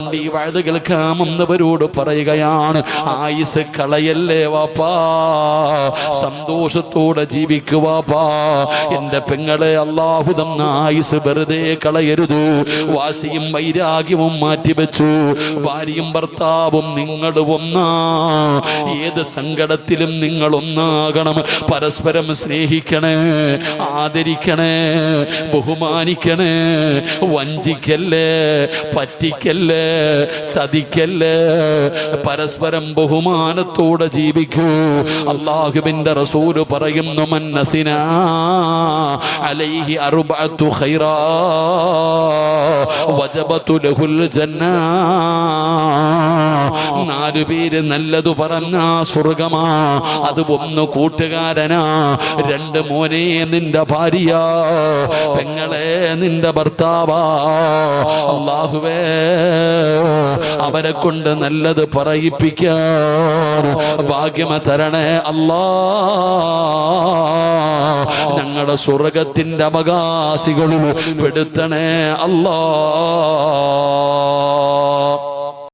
ഈ വഅദ് കേൾക്കാമെന്നവരോട് പറയുകയാണ്, ആയുസ് കളയല്ലേ വാപ്പാ, സന്തോഷത്തോടെ ജീവിക്കുക വാപ്പാ. എന്റെ പെങ്ങളെ, അല്ലാഹു തന്ന ആയുസ് വെറുതെ കളയരുത്. വാശിയും വൈരാഗ്യവും മാറ്റിവെച്ചു. ഭാര്യയും ഭർത്താവും നിങ്ങൾ ഒന്നാ. ഏത് സങ്കടത്തിലും നിങ്ങൾ ഒന്നാകണം. പരസ്പരം സ്നേഹിക്കണേ, ആദരിക്കണേ, ബഹുമാനിക്കണേ. വഞ്ചിക്കല്ലേ, പറ്റിക്കല്ലേ, ചതിക്കല്ലേ. പരസ്പരം ബഹുമാനത്തോടെ ജീവിക്കൂ. അല്ലാഹുവിന്റെ റസൂല് പറയുന്നു, മൻ നസിനാ അലൈഹി അർബഅതു ഖൈറാ വജബതു ലഹുൽ ജന്നാ. 4 പേര് നല്ലതു പറഞ്ഞ സ്വർഗമാ. അത് 1 കൂട്ടുകാരനാ, 2 മോനെ നിന്റെ ഭാര്യ, പെങ്ങളെ നിന്റെ ഭർത്താവാ. അല്ലാഹുവേ, അവരെ കൊണ്ട് നല്ലത് പറയിപ്പിക്കാൻ ഭാഗ്യമ തരണേ അല്ലാ. ഞങ്ങളുടെ സ്വർഗത്തിന്റെ അവകാശികളിൽ പെടുത്തണേ അല്ലാ.